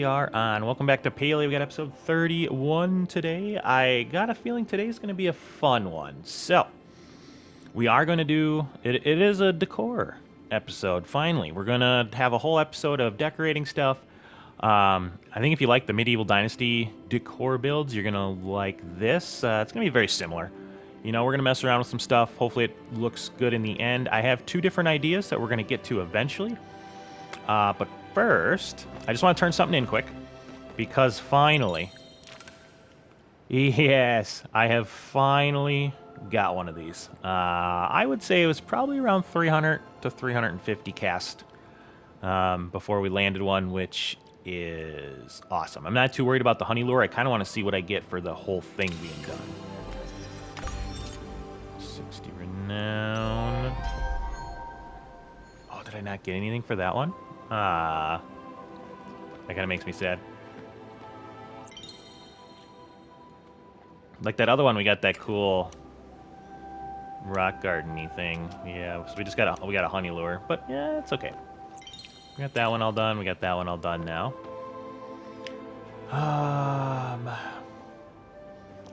we are on. Welcome back to Palia. We got episode 31 today. I got a feeling today's going to be a fun one. So, we are going to do... It is a decor episode, finally. We're going to have a whole episode of decorating stuff. I think if you like the Medieval Dynasty decor builds, you're going to like this. It's going to be very similar. You know, we're going to mess around with some stuff. Hopefully it looks good in the end. I have two different ideas that we're going to get to eventually. But first, I just want to turn something in quick, because finally, yes, I have finally got one of these. I would say it was probably around 300 to 350 cast before we landed one, which is awesome. I'm not too worried about the honey lure. I kind of want to see what I get for the whole thing being done. 60 renown. Oh, did I not get anything for that one? That kind of makes me sad. Like that other one, we got that cool rock garden-y thing. Yeah, so we just got a honey lure, but yeah, it's okay. We got that one all done. We got that one all done now.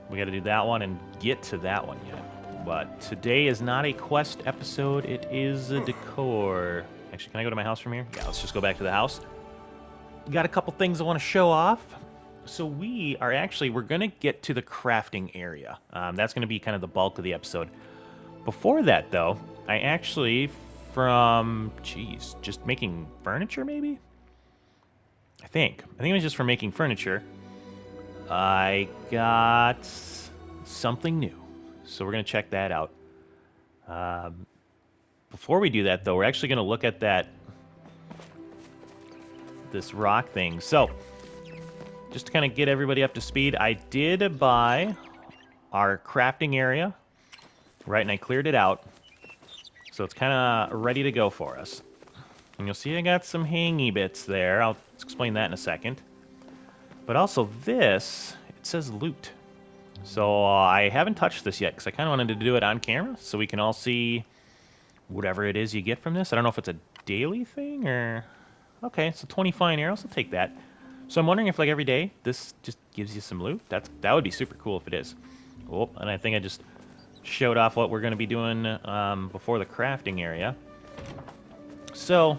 We got to do that one and get to that one yet. But today is not a quest episode. It is a decor. Actually, can I go to my house from here? Yeah, let's just go back to the house. Got a couple things I want to show off. So we're going to get to the crafting area. That's going to be kind of the bulk of the episode. Before that, though, I actually, just making furniture, maybe? I think it was just from making furniture. I got something new. So we're going to check that out. Before we do that, though, we're actually going to look at this rock thing. So, just to kind of get everybody up to speed, I did buy our crafting area, right, and I cleared it out. So it's kind of ready to go for us. And you'll see I got some hangy bits there. I'll explain that in a second. But also this, it says loot. So I haven't touched this yet because I kind of wanted to do it on camera so we can all see whatever it is you get from this. I don't know if it's a daily thing or... Okay, so 20 fine arrows, I'll take that. So I'm wondering if, like, every day, this just gives you some loot. That would be super cool if it is. Oh, and I think I just showed off what we're going to be doing before the crafting area. So,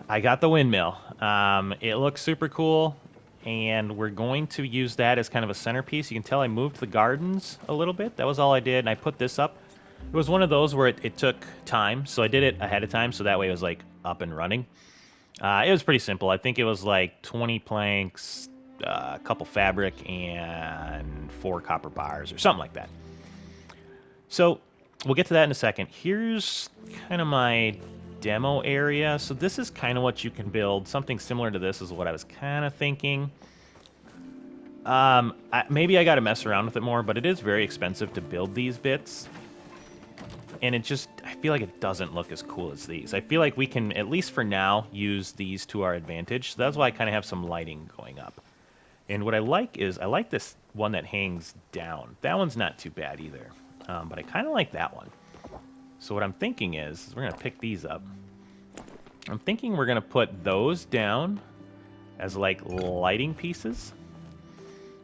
I got the windmill. It looks super cool, and we're going to use that as kind of a centerpiece. You can tell I moved the gardens a little bit. That was all I did, and I put this up. It was one of those where it took time, so I did it ahead of time, so that way it was, like, up and running. It was pretty simple. I think it was, like, 20 planks, a couple fabric, and 4 copper bars, or something like that. So, we'll get to that in a second. Here's kind of my demo area. So this is kind of what you can build. Something similar to this is what I was kind of thinking. Maybe I got to mess around with it more, but it is very expensive to build these bits. And I feel like it doesn't look as cool as these. I feel like we can, at least for now, use these to our advantage. So that's why I kind of have some lighting going up. And what I like is, I like this one that hangs down. That one's not too bad either. But I kind of like that one. So what I'm thinking is we're going to pick these up. I'm thinking we're going to put those down as, like, lighting pieces.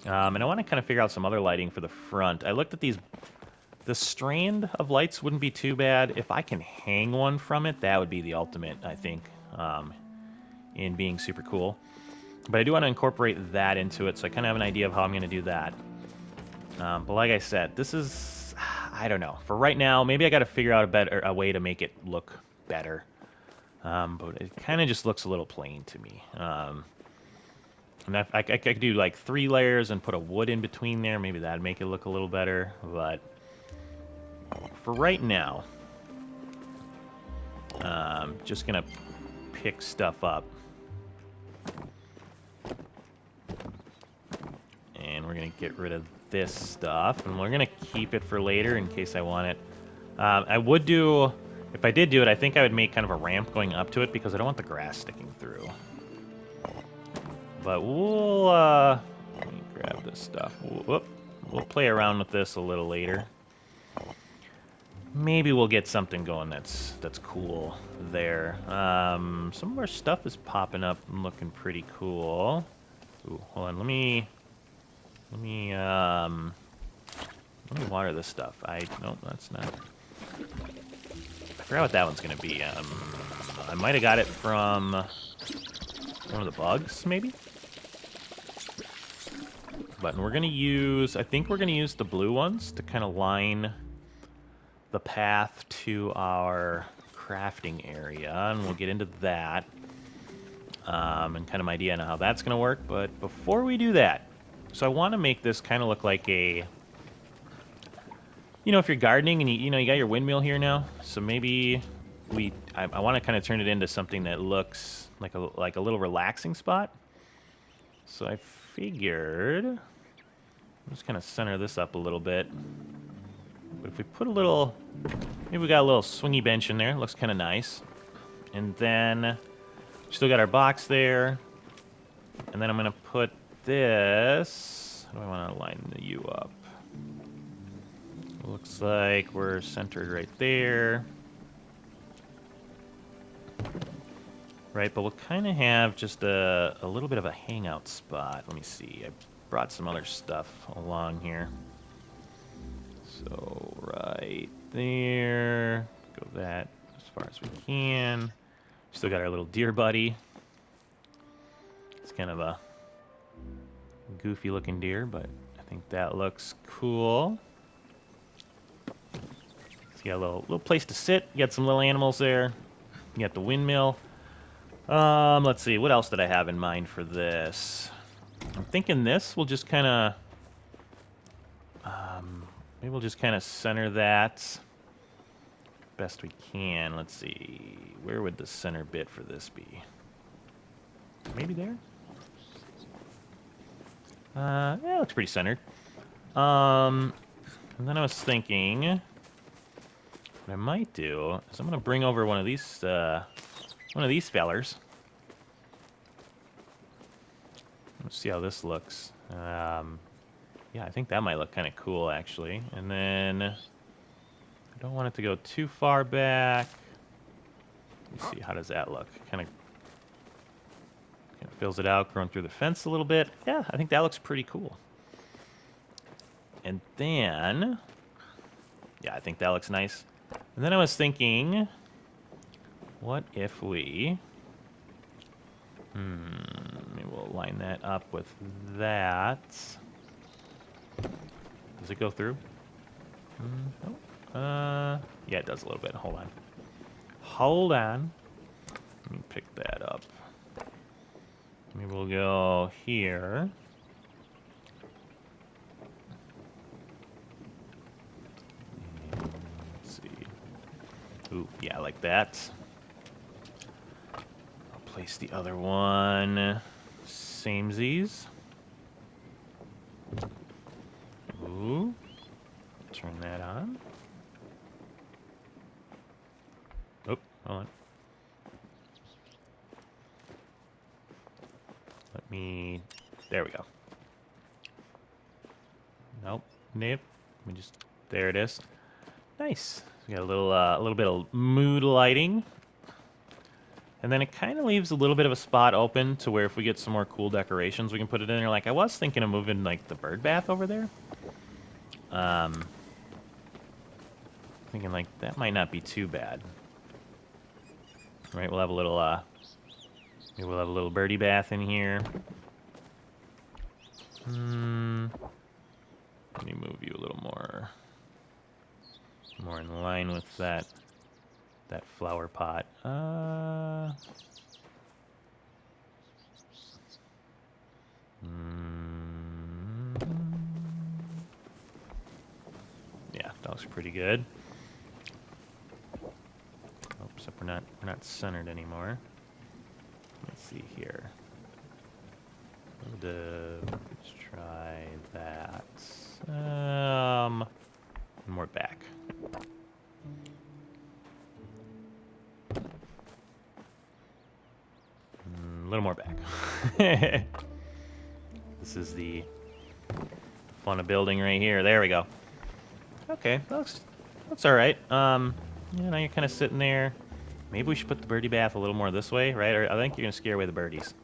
And I want to kind of figure out some other lighting for the front. I looked at these. The strand of lights wouldn't be too bad. If I can hang one from it, that would be the ultimate, I think, in being super cool. But I do want to incorporate that into it, so I kind of have an idea of how I'm going to do that. But like I said, this is... I don't know. For right now, maybe I got to figure out a way to make it look better. But it kind of just looks a little plain to me. And I could do like 3 layers and put a wood in between there. Maybe that'd make it look a little better. But for right now, just gonna pick stuff up. And we're gonna get rid of this stuff, and we're gonna keep it for later in case I want it. If I did do it, I think I would make kind of a ramp going up to it because I don't want the grass sticking through. But let me grab this stuff. We'll play around with this a little later. maybe we'll get something going that's cool there. Some of our stuff is popping up and looking pretty cool. Ooh, hold on, let me water this stuff. Nope, that's not. I forgot what that one's gonna be. I might have got it from one of the bugs, maybe. But we're gonna use. I think we're gonna use the blue ones to kind of line the path to our crafting area, and we'll get into that. And kind of my idea on how that's gonna work. But before we do that, so I want to make this kind of look like a. If you're gardening and you got your windmill here now, so maybe I want to kind of turn it into something that looks like a little relaxing spot. So I figured, just kind of center this up a little bit. But if we put maybe we got a little swingy bench in there, it looks kind of nice. And then we still got our box there. And then I'm gonna put this. How do I want to line the U up? Looks like we're centered right there. Right, but we'll kind of have just a little bit of a hangout spot. Let me see. I brought some other stuff along here. So right there. Go that as far as we can. Still got our little deer buddy. It's kind of a goofy looking deer, but I think that looks cool. You got a little place to sit. You got some little animals there. You got the windmill. Let's see. What else did I have in mind for this? I'm thinking this. We'll just kind of... maybe we'll just kind of center that best we can. Let's see. Where would the center bit for this be? Maybe there? Yeah, it looks pretty centered. And then I was thinking... What I might do is I'm going to bring over one of these fellers. Let's see how this looks. Yeah, I think that might look kind of cool, actually. And then I don't want it to go too far back. Let's see, how does that look? Kind of fills it out, growing through the fence a little bit. Yeah, I think that looks pretty cool. And then, yeah, I think that looks nice. And then I was thinking, what if we... maybe we'll line that up with that. Does it go through? Yeah, it does a little bit. Hold on. Hold on. Let me pick that up. Maybe we'll go here. Ooh, yeah, like that. I'll place the other one. Samesies. Ooh. Turn that on. Oh, hold on. There we go. Nope. Nope. Let me just... There it is. Nice. We got a little bit of mood lighting. And then it kind of leaves a little bit of a spot open to where if we get some more cool decorations, we can put it in there. Like, I was thinking of moving, like, the bird bath over there. Thinking, like, that might not be too bad. Right, we'll have a little, maybe we'll have a little birdie bath in here. Let me move you a little more in line with that flower pot. Yeah, that looks pretty good. Oh, except we're not centered anymore. Let's see here. Let's try that. More back. A little more back. This is the fun of building right here. There we go. Okay, that That's all right. Yeah, now you're kind of sitting there. Maybe we should put the birdie bath a little more this way, right? Or I think you're gonna scare away the birdies.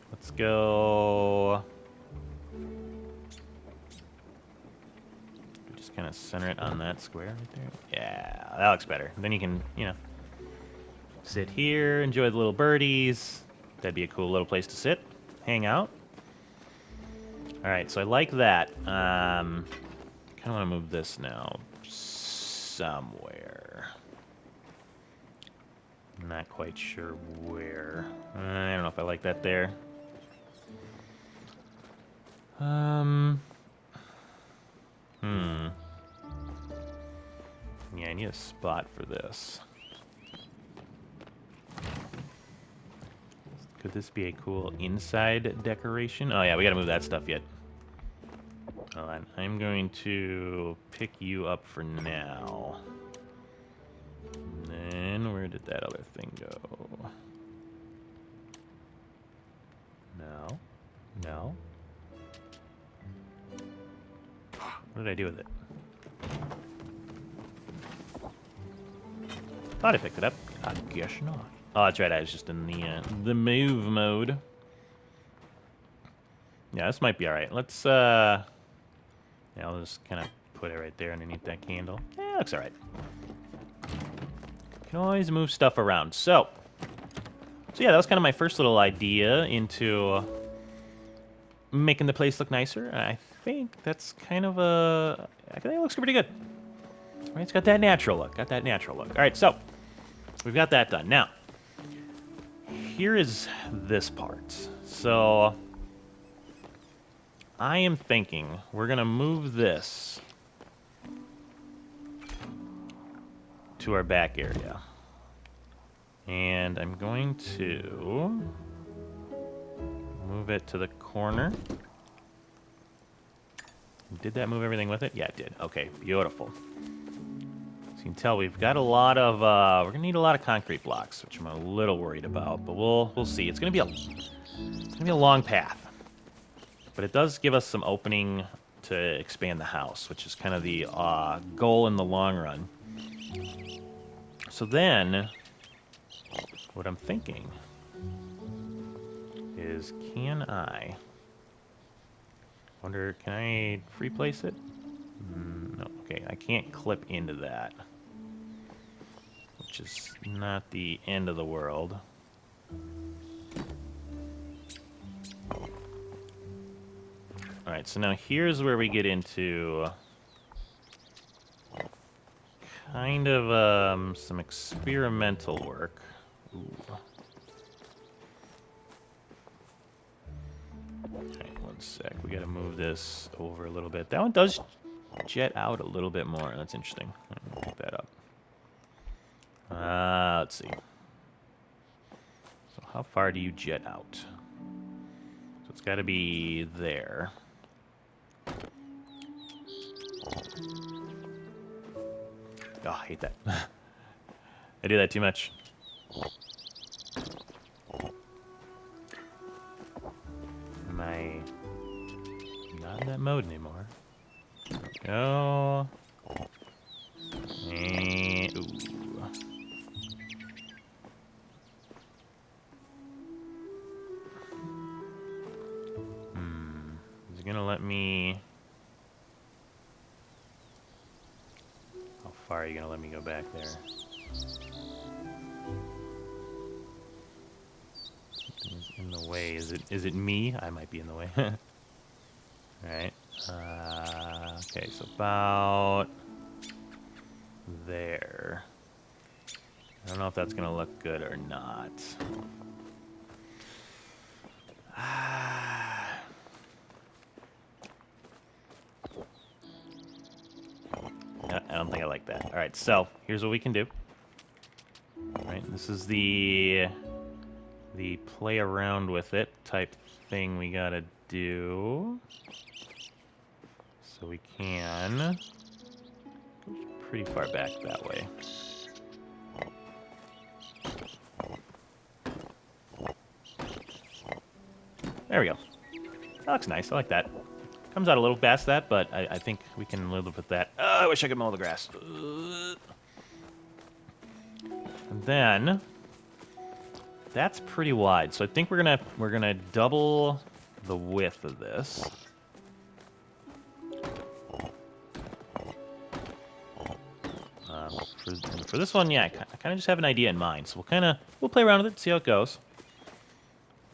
Let's go. Just kind of center it on that square right there. Yeah, that looks better. Then you can, sit here, enjoy the little birdies. That'd be a cool little place to sit, hang out. All right, so I like that. Kind of want to move this now somewhere. I'm not quite sure where. I don't know if I like that there. Yeah, I need a spot for this. Could this be a cool inside decoration? Oh yeah, we gotta move that stuff yet. Hold on, I'm going to pick you up for now. And then where did that other thing go? No. No. What did I do with it? Thought I picked it up. I guess not. Oh, that's right. I was just in the move mode. Yeah, this might be all right. Let's yeah, I'll just kind of put it right there underneath that candle. Yeah, looks all right. Can always move stuff around. So yeah, that was kind of my first little idea into making the place look nicer. I think that's kind of I think it looks pretty good. Right, it's got that natural look. Got that natural look. All right, so we've got that done. Now, here is this part. So I am thinking we're gonna move this to our back area. And I'm going to move it to the corner. Did that move everything with it? Yeah, it did. Okay, beautiful. So you can tell we've got a lot of, we're gonna need a lot of concrete blocks, which I'm a little worried about, but we'll see. It's gonna be a long path. But it does give us some opening to expand the house, which is kind of the goal in the long run. So then, what I'm thinking is, can I free place it? No, okay, I can't clip into that, which is not the end of the world. Alright, so now here's where we get into kind of some experimental work. Ooh. Alright, one sec. We gotta move this over a little bit. That one does jet out a little bit more. That's interesting. Pick that up. Let's see. So how far do you jet out? So it's got to be there. Oh, I hate that. I do that too much. Am I not in that mode anymore? There we go. And, ooh. Is it gonna let me... How far are you gonna let me go back there? Something's in the way. Is it me? I might be in the way. Alright. Okay, so about there. I don't know if that's gonna look good or not. I don't think I like that. Alright, so here's what we can do. Alright, this is the play around with it type thing we gotta do. So we can go pretty far back that way. There we go. That looks nice. I like that. Comes out a little past that, but I think we can live with that. Oh, I wish I could mow the grass. And then that's pretty wide, so I think we're gonna double the width of this. For this one, yeah, I kind of just have an idea in mind, so we'll play around with it, see how it goes.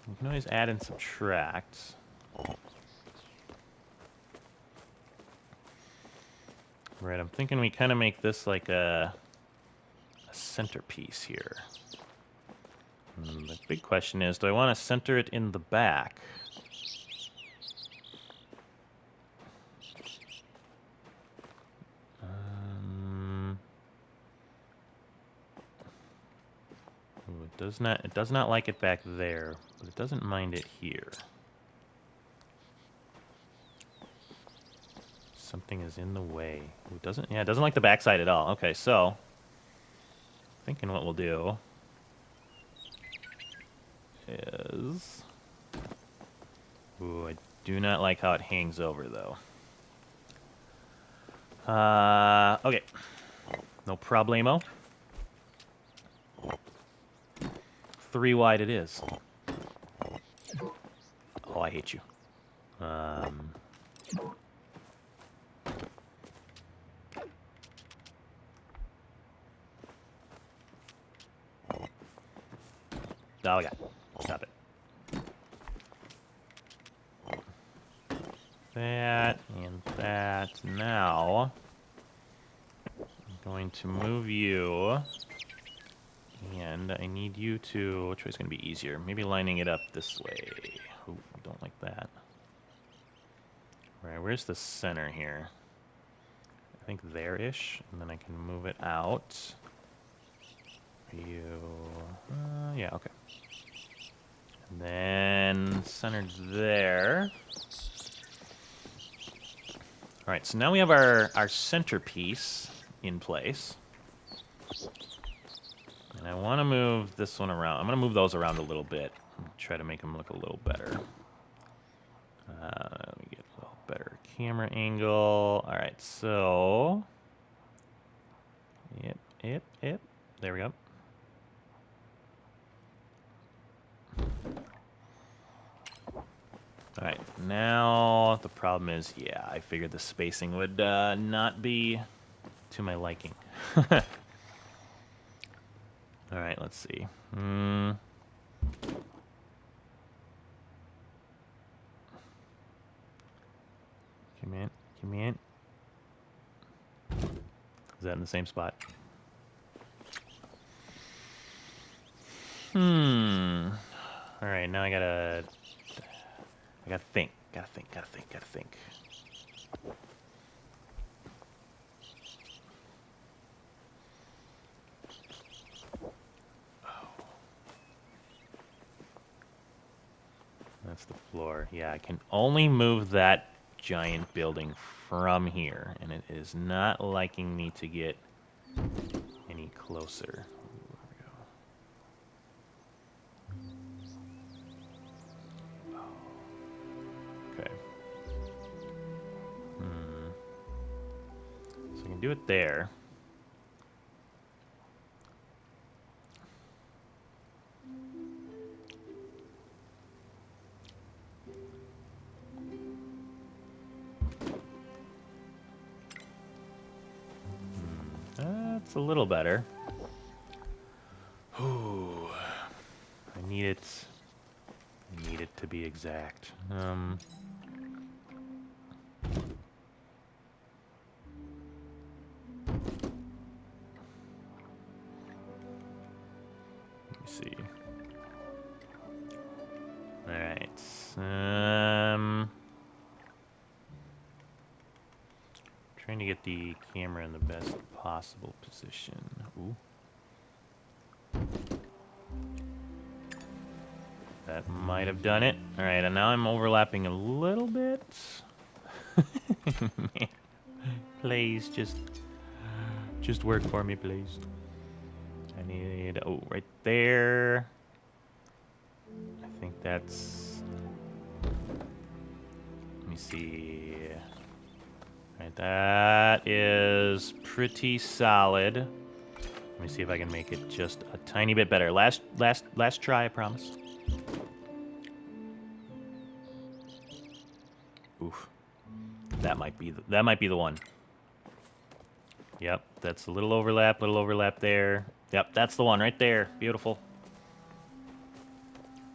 We can always add and subtract. Right, I'm thinking we kind of make this like a centerpiece here. The big question is, do I want to center it in the back? Ooh, it does not like it back there, but it doesn't mind it here. Something is in the way. Ooh, it doesn't like the backside at all. Okay, so thinking what we'll do is, ooh, I do not like how it hangs over though. Okay, no problemo. 3 wide it is. Oh, I hate you. Oh, God. Stop it. That and that. Now, I'm going to move you. And I need you to... Which way is going to be easier? Maybe lining it up this way. Ooh, don't like that. Right, where's the center here? I think there-ish. And then I can move it out. You... yeah, okay. And then centered there. All right, so now we have our centerpiece in place. And I want to move this one around. I'm going to move those around a little bit. Try to make them look a little better. Let me get a little better camera angle. All right, so... Yep. There we go. All right, now the problem is, yeah, I figured the spacing would not be to my liking. All right, let's see. Come in. Is that in the same spot? All right, now I gotta think. Gotta think. Oh. That's the floor. Yeah, I can only move that giant building from here, and it is not liking me to get any closer. Okay. So I can do it there. That's a little better. Ooh. I need it to be exact. Let me see. All right. Trying to get the camera in the best possible position. Ooh. That might have done it. All right, and now I'm overlapping a little bit. Man, please, just work for me, please. I need, oh, right there. I think that's, let me me see. All right, that is pretty solid. Let me see if I can make it just a tiny bit better. Last try, I promise. Oof. That might be the one. Yep, that's a little overlap there. Yep, that's the one right there. Beautiful.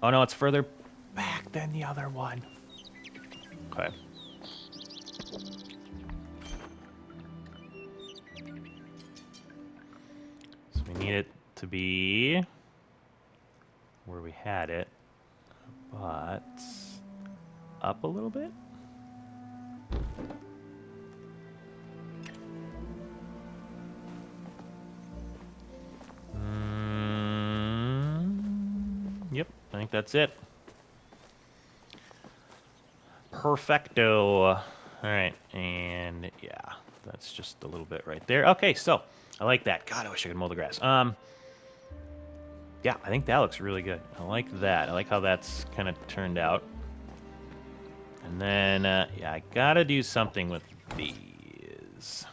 Oh no, it's further back than the other one. Okay. So we need it to be where we had it, but up a little bit. Yep, I think that's it. Perfecto. All right, and yeah, that's just a little bit right there. Okay, so I like that. God, I wish I could mow the grass. Yeah, I think that looks really good. I like that. I like how that's kind of turned out. And then, yeah, I gotta do something with these.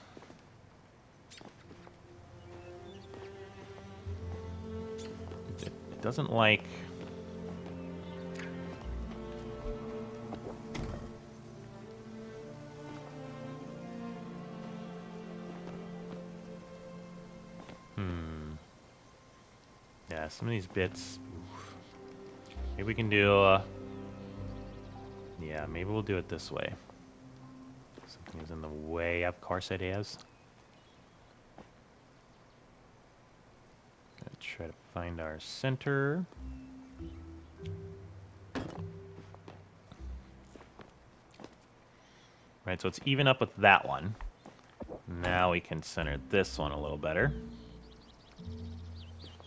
It doesn't like... Yeah, some of these bits... Oof. Maybe we can do... Yeah, maybe we'll do it this way. Something is in the way, of course it is. Gonna try to find our center. Right, so it's even up with that one. Now we can center this one a little better.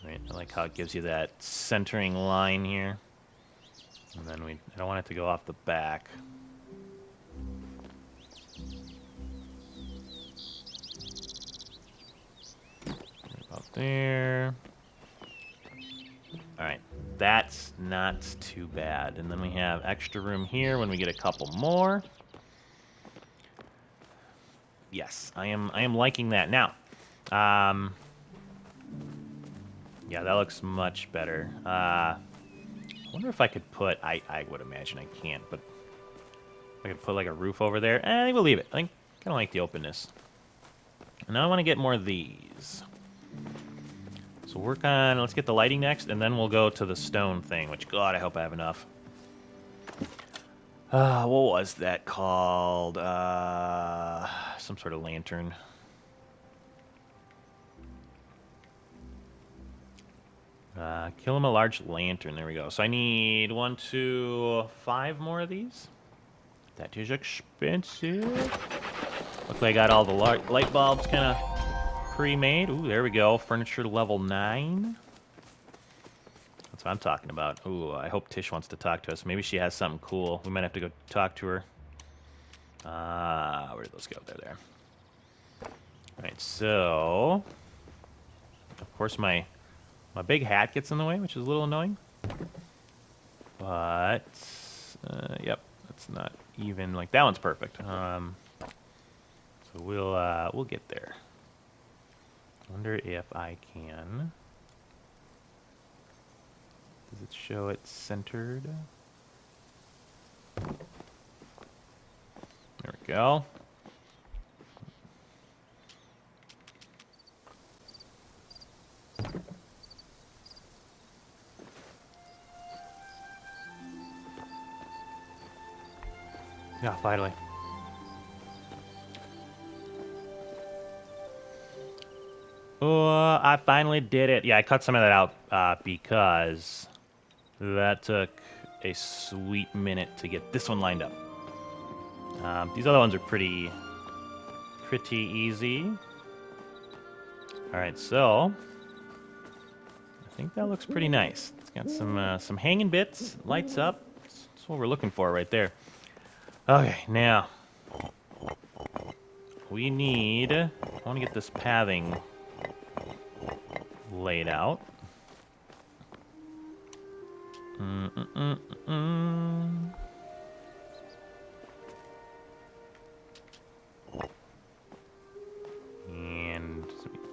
Right, I like how it gives you that centering line here. And then I don't want it to go off the back. Right about there. Alright, that's not too bad. And then we have extra room here when we get a couple more. Yes, I am liking that. Now, yeah, that looks much better. I wonder if I could put... I would imagine I can't, but if I could put like a roof over there. I think we'll leave it. I think kind of like the openness. And now I want to get more of these. So work on... Let's get the lighting next, and then we'll go to the stone thing, which, God, I hope I have enough. What was that called? Some sort of lantern. Kill him a large lantern. There we go. So I need 1, 2, 5 more of these. That is expensive. Looks like I got all the light bulbs kind of pre-made. Ooh, there we go. Furniture level 9. That's what I'm talking about. Ooh, I hope Tish wants to talk to us. Maybe she has something cool. We might have to go talk to her. Where did those go? There. All right, so... Of course, my big hat gets in the way, which is a little annoying. But... yep, that's not even... Like, that one's perfect. So we'll get there. Wonder if I can... Does it show it centered? There we go. Yeah, finally. Oh, I finally did it. Yeah, I cut some of that out because that took a sweet minute to get this one lined up. These other ones are pretty easy. All right, so I think that looks pretty nice. It's got some hanging bits, lights up. That's what we're looking for right there. Okay, now we need... I want to get this pathing laid out.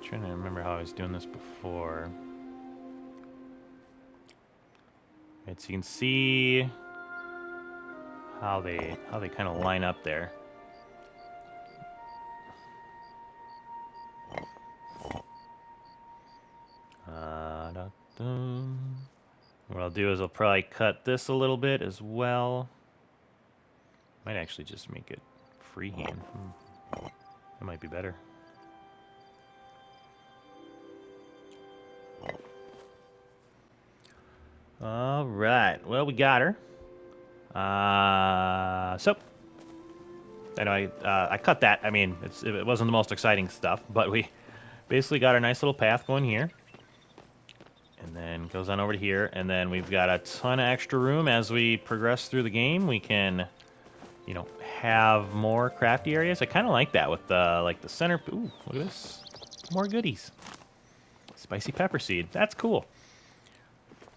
trying to remember how I was doing this before. Right, so you can see how they kind of line up there. What I'll do is I'll probably cut this a little bit as well. Might actually just make it freehand. That might be better. All right. Well, we got her. So I know I cut that. I mean, it wasn't the most exciting stuff, but we basically got our nice little path going here. And then goes on over to here, and then we've got a ton of extra room as we progress through the game. We can, you know, have more crafty areas. I kind of like that with the the center. Ooh, look at this, more goodies. Spicy pepper seed. That's cool.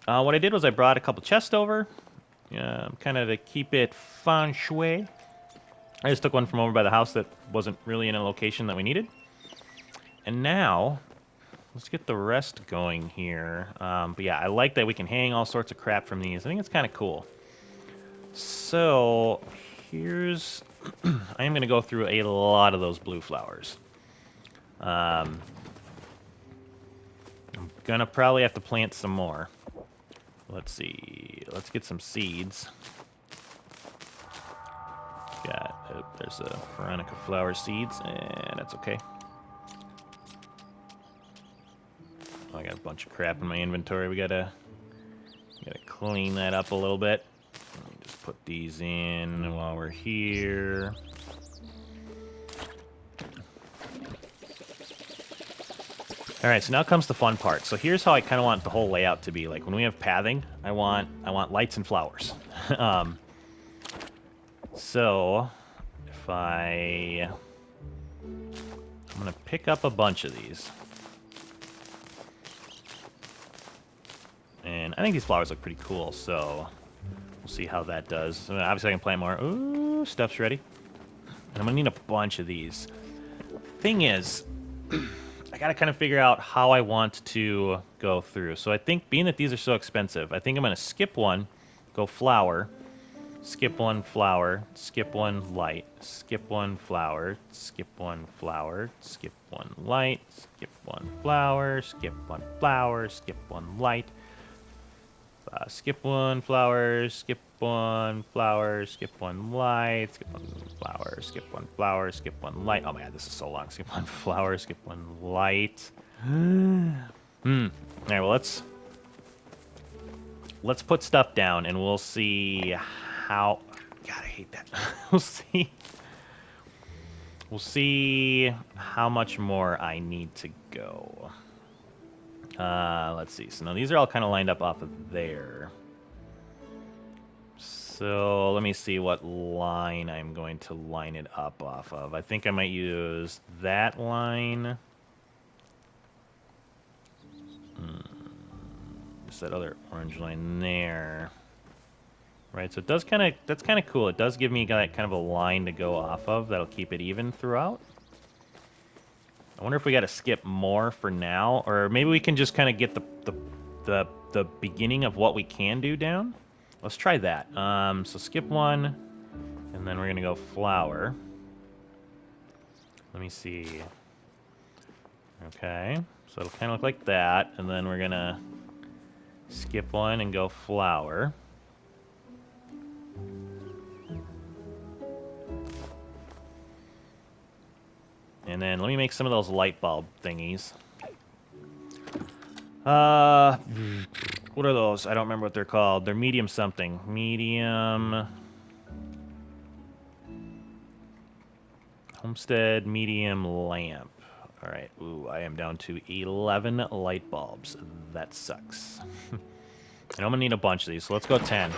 What I did was I brought a couple chests over, kind of to keep it feng shui. I just took one from over by the house that wasn't really in a location that we needed. And now let's get the rest going here. But yeah, I like that we can hang all sorts of crap from these. I think it's kind of cool. So here's... I am going to go through a lot of those blue flowers. I'm going to probably have to plant some more. Let's see. Let's get some seeds. There's a Veronica flower seeds, and that's okay. Oh, I got a bunch of crap in my inventory. We gotta clean that up a little bit. Let me just put these in while we're here. All right, so now comes the fun part. So here's how I kind of want the whole layout to be. Like when we have pathing, I want lights and flowers. So if I'm gonna pick up a bunch of these. And I think these flowers look pretty cool, so we'll see how that does. So obviously, I can plant more. Ooh, stuff's ready. And I'm going to need a bunch of these. Thing is, I got to kind of figure out how I want to go through. So I think, being that these are so expensive, I think I'm going to skip one, go flower, skip one flower, skip one light, skip one flower, skip one flower, skip one light, skip one flower, skip one flower, skip one light. Skip one flower, skip one flower, skip one light, skip one flower, skip one flower, skip one light. Oh my god, this is so long. Skip one flower, skip one light. Alright, well let's put stuff down and we'll see how... God, I hate that. We'll see how much more I need to go. Let's see. So now these are all kind of lined up off of there. So let me see what line I'm going to line it up off of. I think I might use that line. Just that other orange line there. Right, so it does that's kind of cool. It does give me kind of a line to go off of that'll keep it even throughout. I wonder if we got to skip more for now, or maybe we can just kind of get the beginning of what we can do down. Let's try that. So skip one, and then we're gonna go flower. Let me see. Okay, so it'll kind of look like that, and then we're gonna skip one and go flower. And then let me make some of those light bulb thingies. What are those? I don't remember what they're called. They're medium something. Medium... Homestead medium lamp. All right. Ooh, I am down to 11 light bulbs. That sucks. And I'm gonna need a bunch of these, so let's go 10.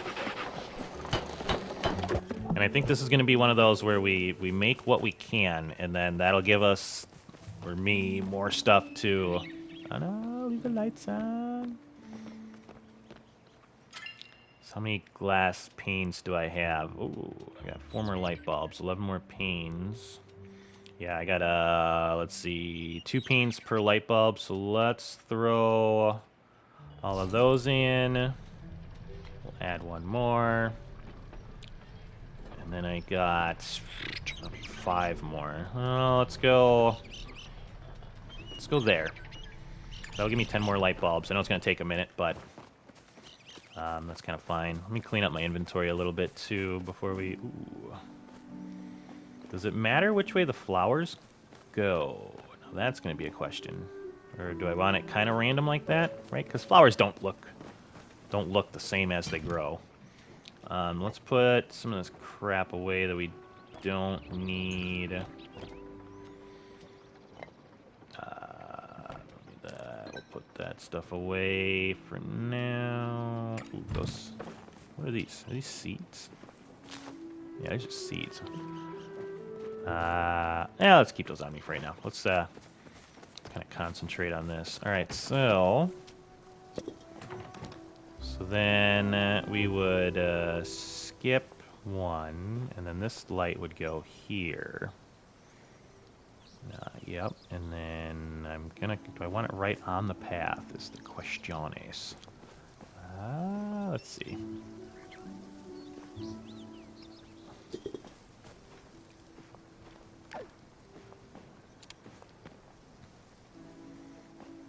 And I think this is gonna be one of those where we make what we can, and then that'll give us, or me, more stuff to... Oh no, leave the lights on. So how many glass panes do I have? Ooh, I got 4 more light bulbs, 11 more panes. Yeah, I got, let's see, 2 panes per light bulb, so let's throw all of those in. We'll add one more. And then I got 5 more. Let's go there. That'll give me 10 more light bulbs. I know it's going to take a minute, but that's kind of fine. Let me clean up my inventory a little bit, too, before we... Ooh. Does it matter which way the flowers go? Now, that's going to be a question. Or do I want it kind of random like that? Right? Because flowers don't look the same as they grow. Let's put some of this crap away that we don't need. We'll put that stuff away for now. Ooh, those. What are these? Are these seeds? Yeah, they're just seeds. Yeah, let's keep those on me for right now. Let's kind of concentrate on this. All right, so then we would skip one, and then this light would go here. Yep, and then I'm gonna... Do I want it right on the path is the question is. Let's see.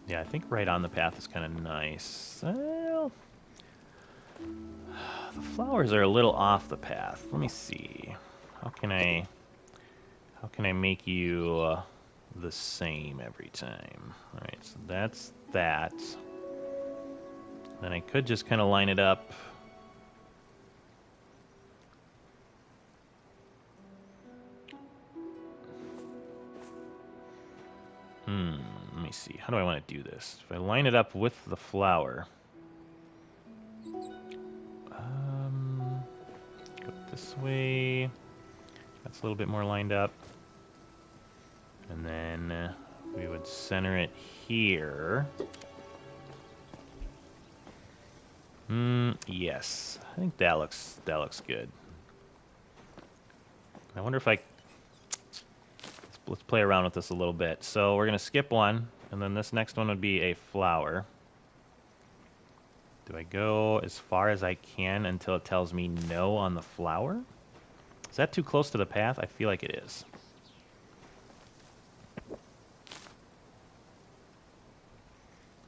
Yeah, I think right on the path is kind of nice. Well, the flowers are a little off the path. Let me see. How can I make you the same every time? All right, so that's that. Then I could just kind of line it up. Let me see. How do I want to do this? If I line it up with the flower, go this way. That's a little bit more lined up. And then we would center it here. Yes. I think that looks good. I wonder if let's play around with this a little bit. So we're gonna skip one, and then this next one would be a flower. Do I go as far as I can until it tells me no on the flower? Is that too close to the path? I feel like it is.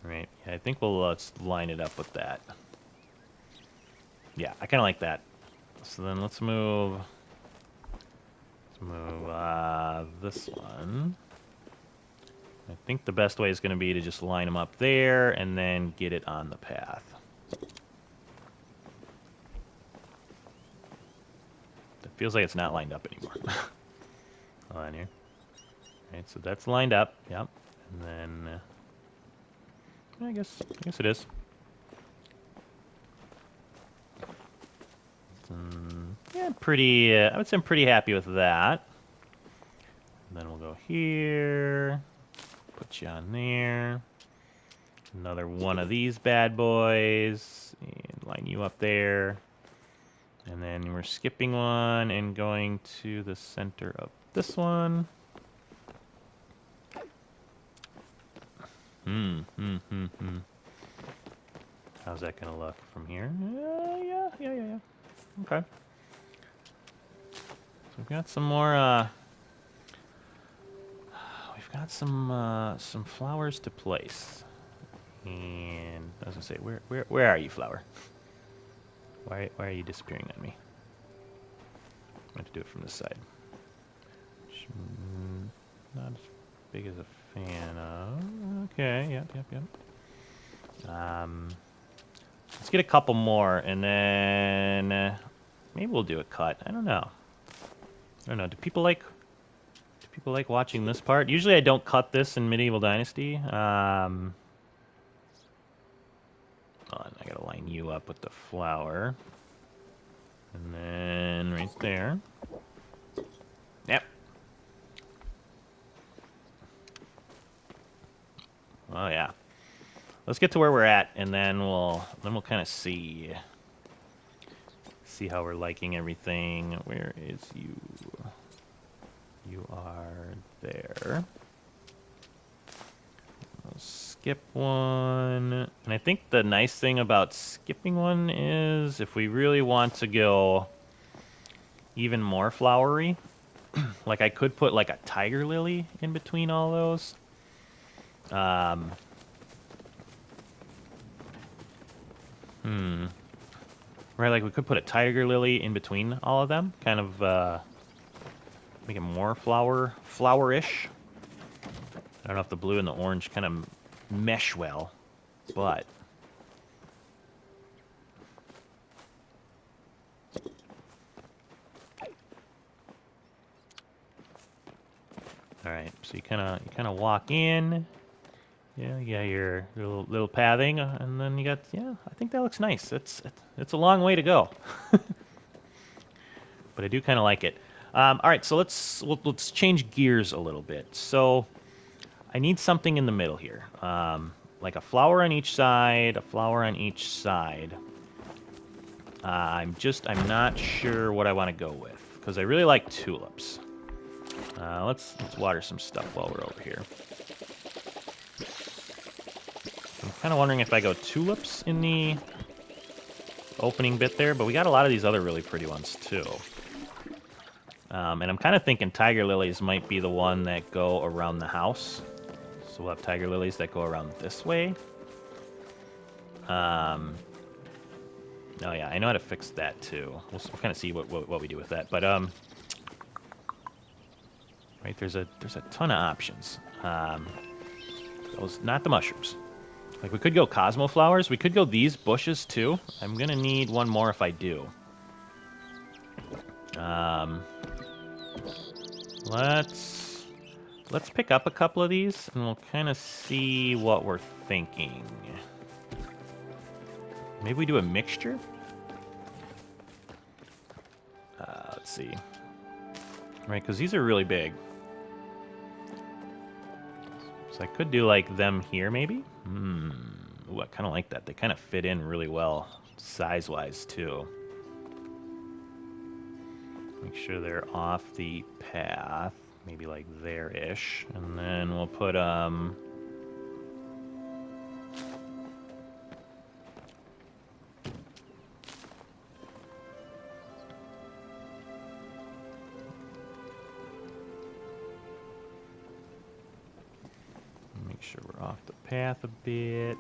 All right, yeah, I think let's line it up with that. Yeah, I kind of like that. So then let's move this one. I think the best way is going to be to just line them up there and then get it on the path. It feels like it's not lined up anymore. Hold on here. All right, so that's lined up. Yep. And then I guess it is. Yeah, pretty. I would say I'm pretty happy with that. And then we'll go here. Put you on there. Another one of these bad boys. And line you up there. And then we're skipping one and going to the center of this one. How's that gonna look from here? Yeah. Okay. So we've got some more. We've got some flowers to place. And I was gonna say, where are you, flower? Why are you disappearing on me? I'm going to do it from this side. Not as big as a fan of. Okay, yep. Let's get a couple more, and then maybe we'll do a cut. I don't know. Do people like watching this part? Usually I don't cut this in Medieval Dynasty. Hold on, I gotta line you up with the flower. And then right there. Yep. Oh yeah. Let's get to where we're at, and then we'll kind of see how we're liking everything. Where is you? You are there. I'll skip one. And I think the nice thing about skipping one is if we really want to go even more flowery, like I could put like a tiger lily in between all those. Right, like we could put a tiger lily in between all of them, kind of make it more flowerish. I don't know if the blue and the orange kind of mesh well, but all right. So you kind of walk in. Yeah, you got your little pathing, and then you got, yeah, I think that looks nice. It's a long way to go, but I do kind of like it. All right, so let's change gears a little bit. So I need something in the middle here, like a flower on each side, a flower on each side. I'm not sure what I want to go with because I really like tulips. Let's water some stuff while we're over here. I'm kind of wondering if I go tulips in the opening bit there, but we got a lot of these other really pretty ones too. And I'm kind of thinking tiger lilies might be the one that go around the house. So we'll have tiger lilies that go around this way. Oh yeah, I know how to fix that too. We'll kind of see what we do with that. But right, there's a ton of options. Those, not the mushrooms. Like we could go Cosmo flowers. We could go these bushes too. I'm gonna need one more if I do. Let's pick up a couple of these and we'll kind of see what we're thinking. Maybe we do a mixture? Let's see. Right, because these are really big. So I could do like them here, maybe? Ooh, I kind of like that. They kind of fit in really well, size-wise, too. Make sure they're off the path. Maybe like there-ish. And then we'll put, make sure we're off the path a bit.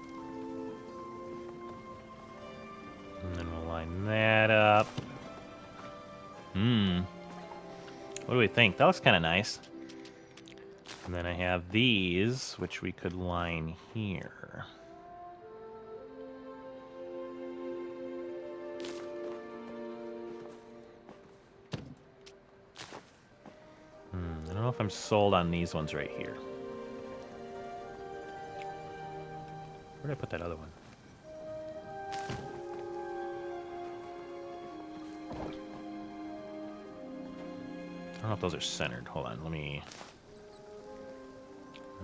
And then we'll line that up. What do we think? That looks kind of nice. And then I have these, which we could line here. I don't know if I'm sold on these ones right here. Where did I put that other one? I don't know if those are centered. Hold on, let me...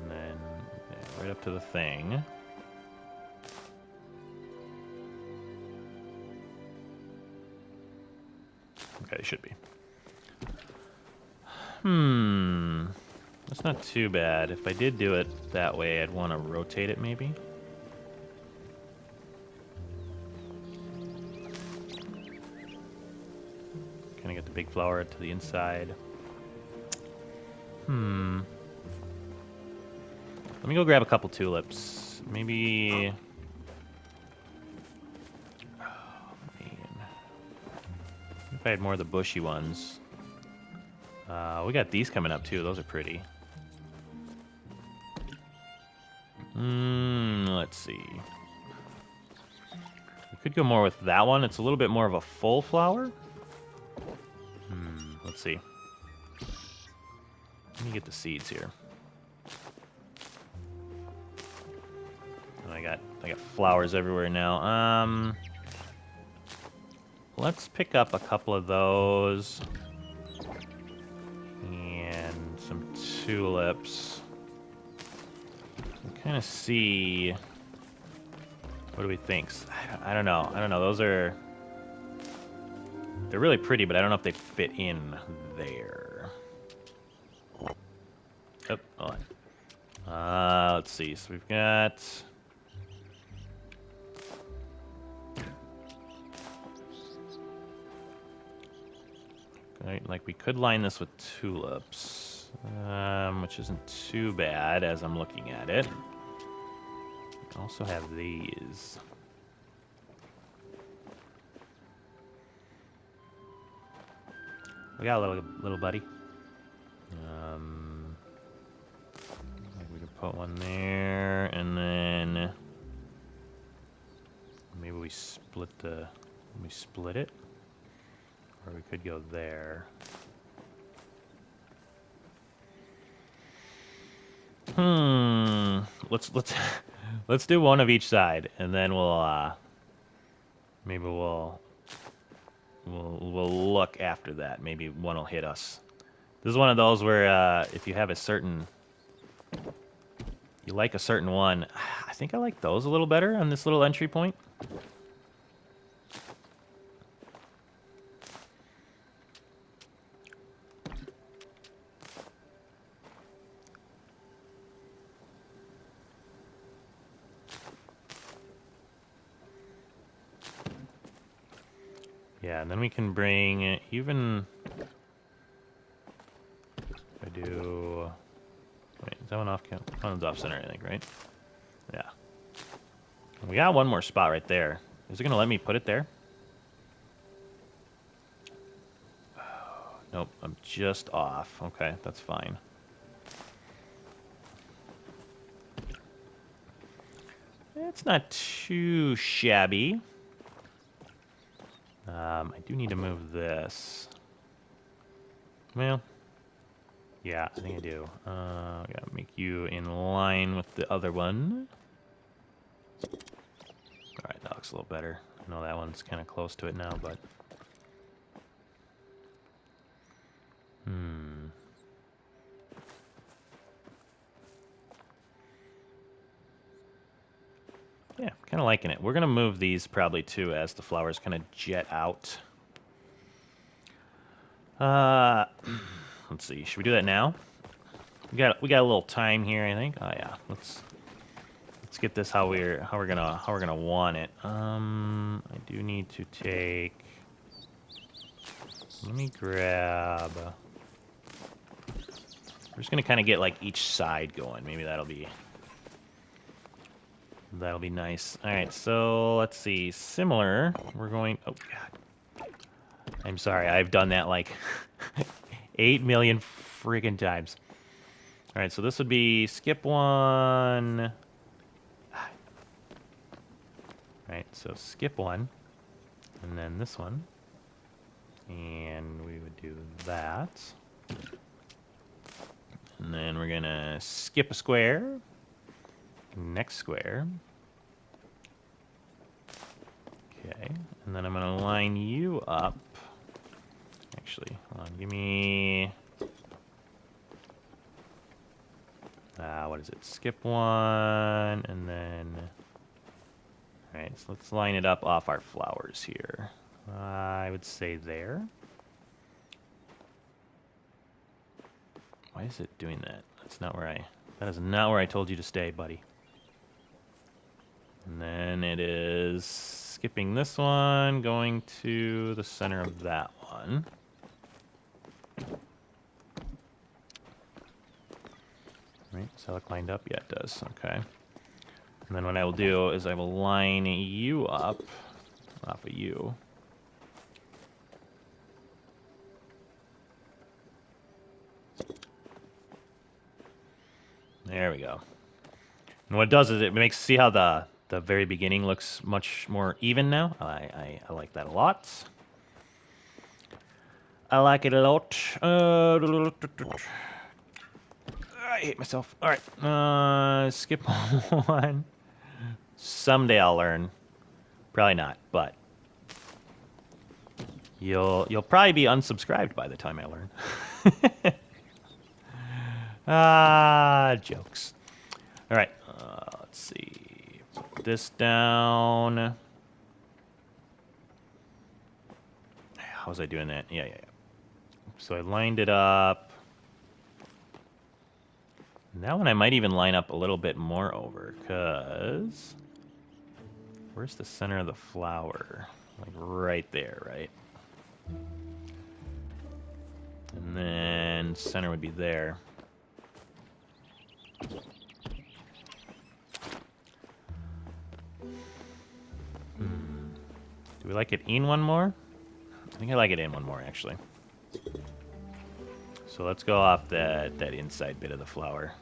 And then yeah, right up to the thing. Okay, they should be. That's not too bad. If I did do it that way, I'd want to rotate it maybe. Kind of get the big flower to the inside. Let me go grab a couple tulips. Maybe... Oh, man. If I had more of the bushy ones. We got these coming up too. Those are pretty. Let's see. We could go more with that one. It's a little bit more of a full flower. Let's see. Let me get the seeds here. I got flowers everywhere now. Let's pick up a couple of those. And some tulips. Kind of see. What do we think? I don't know. Those are... They're really pretty, but I don't know if they fit in there. Let's see. So we've got... Right, like we could line this with tulips, which isn't too bad as I'm looking at it. We also have these. We got a little buddy. Like we could put one there, and then maybe we split it, or we could go there. Let's let's do one of each side, and then maybe we'll look after that. Maybe one will hit us. This is one of those where if you have you like a certain one. I think I like those a little better on this little entry point. Yeah, and then we can bring even... I do... Wait, is that one off count? That one's off center, I think, right? Yeah. We got one more spot right there. Is it going to let me put it there? Nope, I'm just off. Okay, that's fine. It's not too shabby. I do need to move this. Well, yeah, I think I do. Gotta make you in line with the other one. Alright, that looks a little better. I know that one's kind of close to it now, but... Yeah, kind of liking it. We're going to move these probably too as the flowers kind of jet out. Let's see. Should we do that now? We got a little time here, I think. Oh yeah. Let's get this how we're gonna want it. I do need to take... Let me grab... We're just gonna kind of get like each side going. Maybe that'll be nice. All right, so let's see. Similar. We're going... Oh god. I'm sorry. I've done that like 8 million friggin' times. All right, so this would be skip one. All right, so skip one, and then this one, and we would do that. And then we're gonna skip a square, next square. Okay, and then I'm gonna line you up. Actually, hold on, give me... what is it? Skip one, and then... Alright, so let's line it up off our flowers here. I would say there. Why is it doing that? That is not where I told you to stay, buddy. And then it is skipping this one, going to the center of that one. Right, does that look lined up? Yeah, it does. Okay. And then what I will do is I will line you up off of you. There we go. And what it does is it makes... See how the very beginning looks much more even now? I like that a lot. I like it a lot. I hate myself. All right. Skip one. Someday I'll learn. Probably not, but you'll probably be unsubscribed by the time I learn. Jokes. All right. Let's see. Put this down. How was I doing that? Yeah. So I lined it up. And that one I might even line up a little bit more over, because where's the center of the flower? Like right there, right? And then center would be there. Do we like it in one more? I think I like it in one more, actually. So let's go off that inside bit of the flower.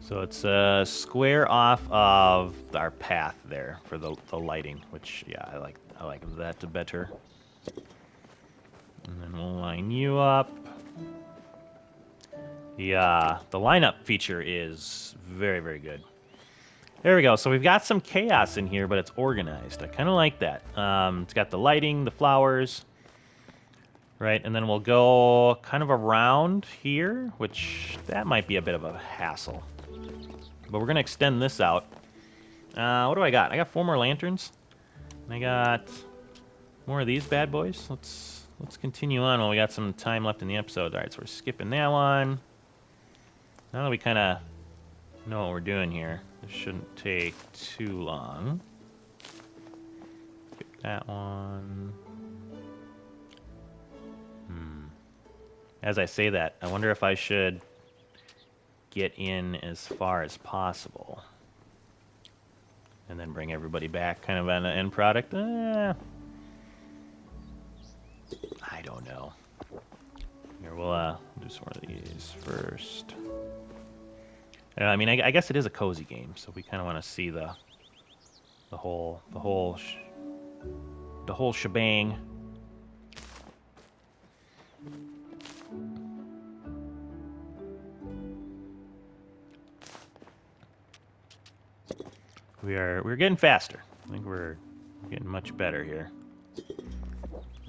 So it's a square off of our path there for the lighting, which, yeah, I like that better. And then we'll line you up. Yeah, the lineup feature is very, very good. There we go. So we've got some chaos in here, but it's organized. I kind of like that. It's got the lighting, the flowers, right? And then we'll go kind of around here, which that might be a bit of a hassle. But we're going to extend this out. What do I got? I got 4 more lanterns. And I got more of these bad boys. Let's continue on while we got some time left in the episode. All right, so we're skipping that one. Now that we kind of know what we're doing here, this shouldn't take too long. Skip that one. As I say that, I wonder if I should get in as far as possible. And then bring everybody back kind of on the end product. I don't know. Here, we'll do some more of these first. I mean, I guess it is a cozy game, so we kind of want to see the whole shebang. We're getting faster. I think we're getting much better here.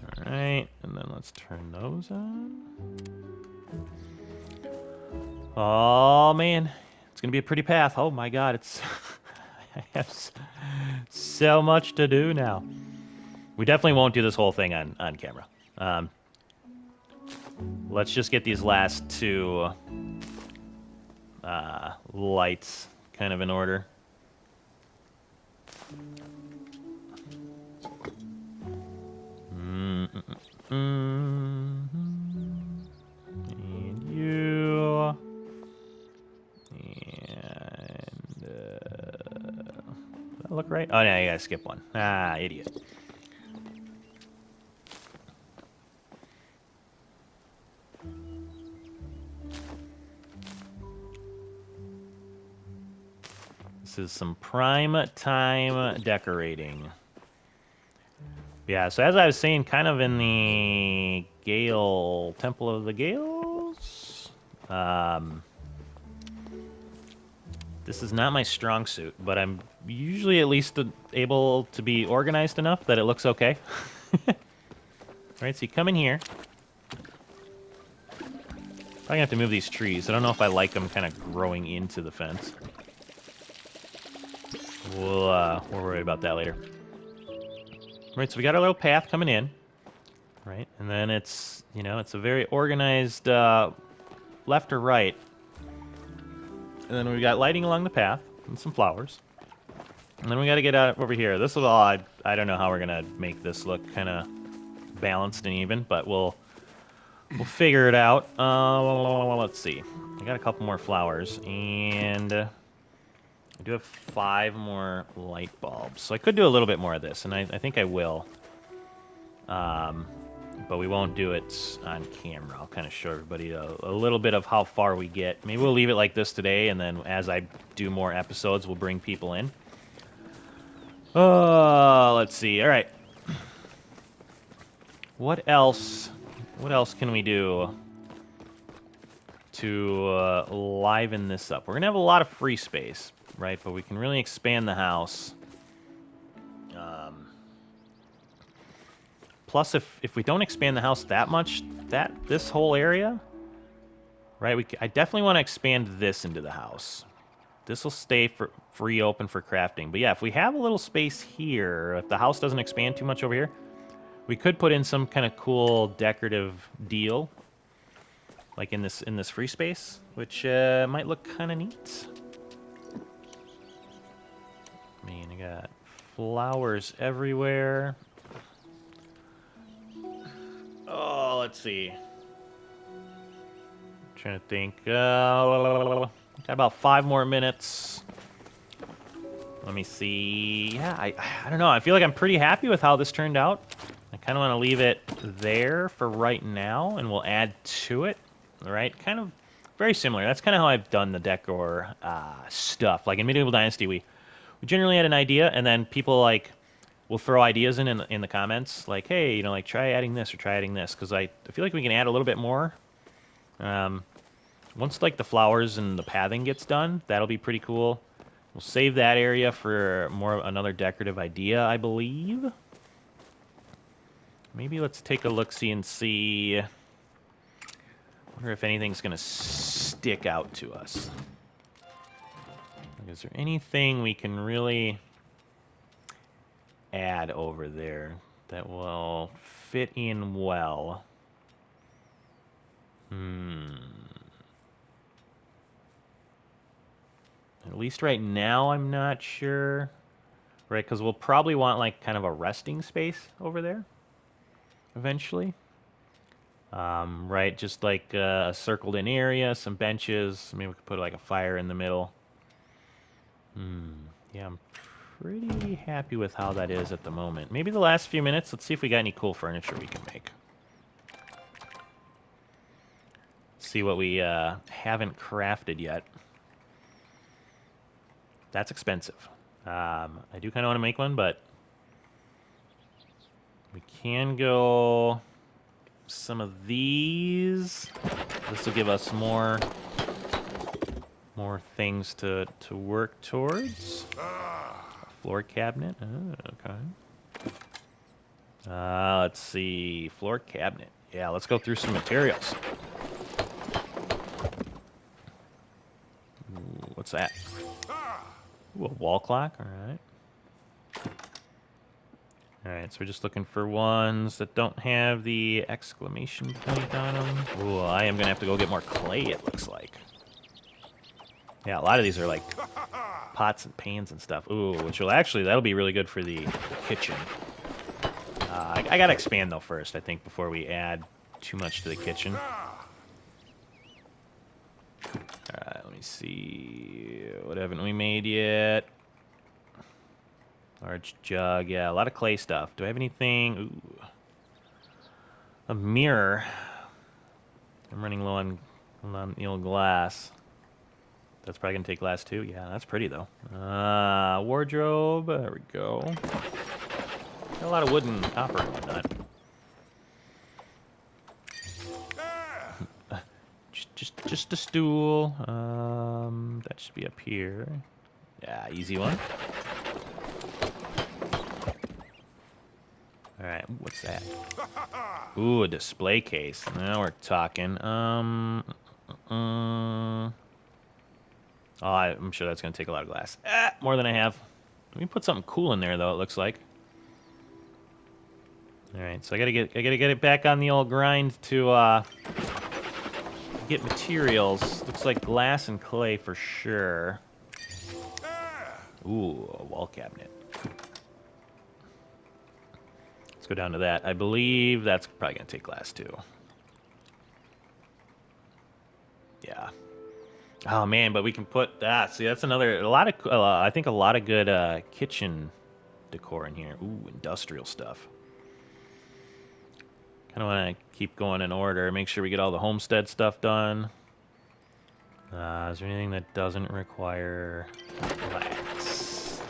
All right, and then let's turn those on. Oh man, it's gonna be a pretty path. Oh my God, it's I have so much to do now. We definitely won't do this whole thing on camera. Let's just get these last 2 lights kind of in order. And you. And does that look right? Oh, no, you gotta skip one. Ah, idiot. This is some prime time decorating. Yeah, so as I was saying, kind of in the Gale, Temple of the Gales, this is not my strong suit, but I'm usually at least able to be organized enough that it looks okay. Alright, so you come in here. I'm gonna have to move these trees. I don't know if I like them kind of growing into the fence. We'll worry about that later. Right, so we got our little path coming in, right? And then it's, you know, it's a very organized left or right. And then we got lighting along the path and some flowers. And then we got to get out over here. This is all, I don't know how we're going to make this look kind of balanced and even, but we'll figure it out. Let's see. I got a couple more flowers, and I do have 5 more light bulbs. So I could do a little bit more of this, and I think I will. But we won't do it on camera. I'll kind of show everybody a little bit of how far we get. Maybe we'll leave it like this today, and then as I do more episodes, we'll bring people in. Let's see. All right. What else can we do to liven this up? We're going to have a lot of free space, right? But we can really expand the house. Plus, if we don't expand the house that much, this whole area, right? I definitely want to expand this into the house. this will stay free open for crafting. But yeah, if we have a little space here, if the house doesn't expand too much over here, we could put in some kind of cool decorative deal, like in this free space, which might look kind of neat. I mean, I got flowers everywhere. Oh, let's see. Trying to think. Got about 5 more minutes. Let me see. Yeah, I don't know. I feel like I'm pretty happy with how this turned out. I kind of want to leave it there for right now, and we'll add to it. All right, kind of very similar. That's kind of how I've done the decor stuff. Like in Medieval Dynasty, we generally had an idea, and then people like will throw ideas in the comments, like, hey, you know, like try adding this or try adding this, because I feel like we can add a little bit more. Once like the flowers and the pathing gets done, that'll be pretty cool. We'll save that area for another decorative idea, I believe. Maybe let's take a look-see and see. Wonder if anything's gonna stick out to us. Like, is there anything we can really add over there that will fit in well? At least right now, I'm not sure. Right, because we'll probably want like kind of a resting space over there eventually. Right, just like a circled in area, some benches. Maybe we could put like a fire in the middle. Yeah, I'm pretty happy with how that is at the moment. Maybe the last few minutes, let's see if we got any cool furniture we can make. See what we haven't crafted yet. That's expensive. I do kind of want to make one, but we can go some of these. This will give us more things to work towards. A floor cabinet. Oh, okay. Let's see. Floor cabinet. Yeah, let's go through some materials. Ooh, what's that? Ooh, a wall clock. All right. All right, so we're just looking for ones that don't have the exclamation point on them. Ooh, I am going to have to go get more clay, it looks like. Yeah, a lot of these are like pots and pans and stuff. Ooh, which will actually, that'll be really good for the kitchen. I got to expand, though, first, I think, before we add too much to the kitchen. All right, let me see. What haven't we made yet? Large jug. Yeah, a lot of clay stuff. Do I have anything? Ooh. A mirror. I'm running low on glass. That's probably going to take glass, too. Yeah, that's pretty, though. Wardrobe. There we go. Got a lot of wood and copper and whatnot. Just a stool. That should be up here. Yeah, easy one. All right, what's that? Ooh, a display case. Now we're talking. Oh, I'm sure that's gonna take a lot of glass. More than I have. We can put something cool in there, though. It looks like. All right, so I gotta get it back on the old grind to get materials. Looks like glass and clay for sure. Ooh, a wall cabinet. Let's go down to that. I believe that's probably going to take glass, too. Yeah. Oh, man, but we can put that. See, that's another... I think a lot of good kitchen decor in here. Ooh, industrial stuff. Kind of want to keep going in order. Make sure we get all the homestead stuff done. Is there anything that doesn't require glass?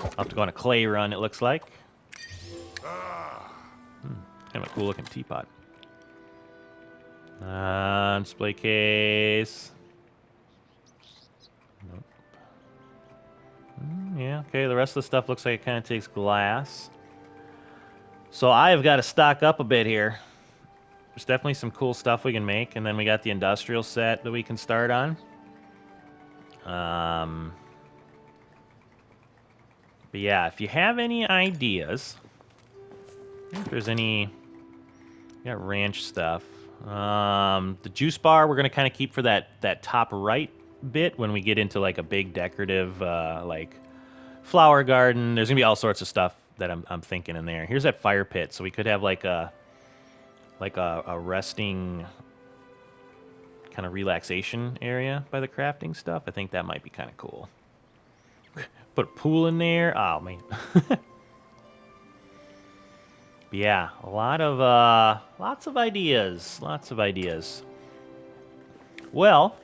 I'll have to go on a clay run, it looks like. Kind of a cool looking teapot. Display case. Nope. Yeah, okay, the rest of the stuff looks like it kind of takes glass. So I've got to stock up a bit here. There's definitely some cool stuff we can make, and then we got the industrial set that we can start on. But yeah, if you have any ideas, if there's any, got ranch stuff. The juice bar we're gonna kind of keep for that top right bit when we get into like a big decorative like flower garden. There's gonna be all sorts of stuff that I'm thinking in there. Here's that fire pit, so we could have like a resting kind of relaxation area by the crafting stuff. I think that might be kind of cool. Put a pool in there. Oh man. Yeah, a lot of lots of ideas. Lots of ideas. Well,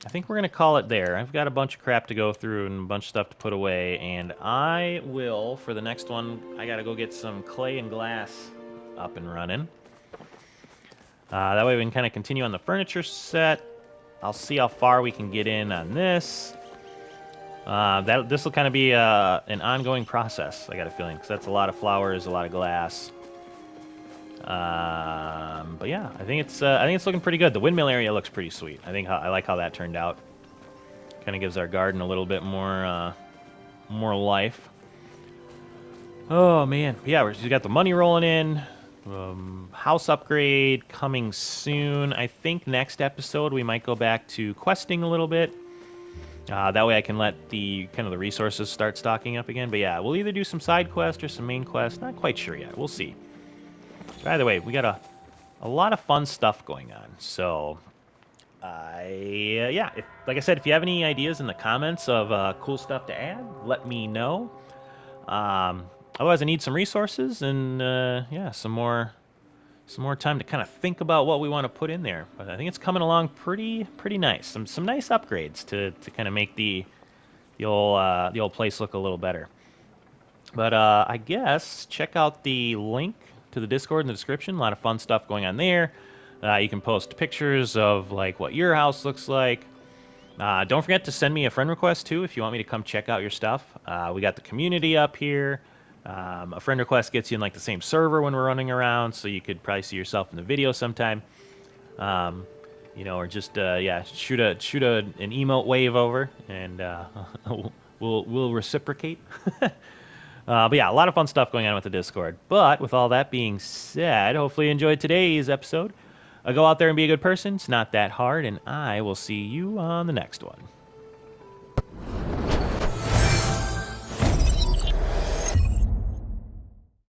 I think we're gonna call it there. I've got a bunch of crap to go through and a bunch of stuff to put away, and I will, for the next one, I gotta go get some clay and glass up and running. That way we can kind of continue on the furniture set. I'll see how far we can get in on this. This will kind of be an ongoing process, I got a feeling, because that's a lot of flowers, a lot of glass. But yeah, I think it's looking pretty good. The windmill area looks pretty sweet. I like how that turned out. Kind of gives our garden a little bit more more life. Oh man, yeah, we got the money rolling in. House upgrade coming soon. I think next episode we might go back to questing a little bit. That way I can let the resources start stocking up again. But yeah, we'll either do some side quest or some main quest. Not quite sure yet. We'll see. By the way, we got a lot of fun stuff going on. So, yeah, like I said, if you have any ideas in the comments of cool stuff to add, let me know. Otherwise, I need some resources and yeah, some more time to kind of think about what we want to put in there. But I think it's coming along pretty nice. Some nice upgrades to kind of make the old place look a little better. But I guess check out the link to the Discord in the description. A lot of fun stuff going on there. You can post pictures of like what your house looks like. Don't forget to send me a friend request too if you want me to come check out your stuff. We got the community up here. A friend request gets you in like the same server when we're running around, so you could probably see yourself in the video sometime. Or just yeah, shoot an emote wave over, and we'll reciprocate. But yeah, a lot of fun stuff going on with the Discord. But with all that being said, hopefully you enjoyed today's episode. Go out there and be a good person. It's not that hard, and I will see you on the next one.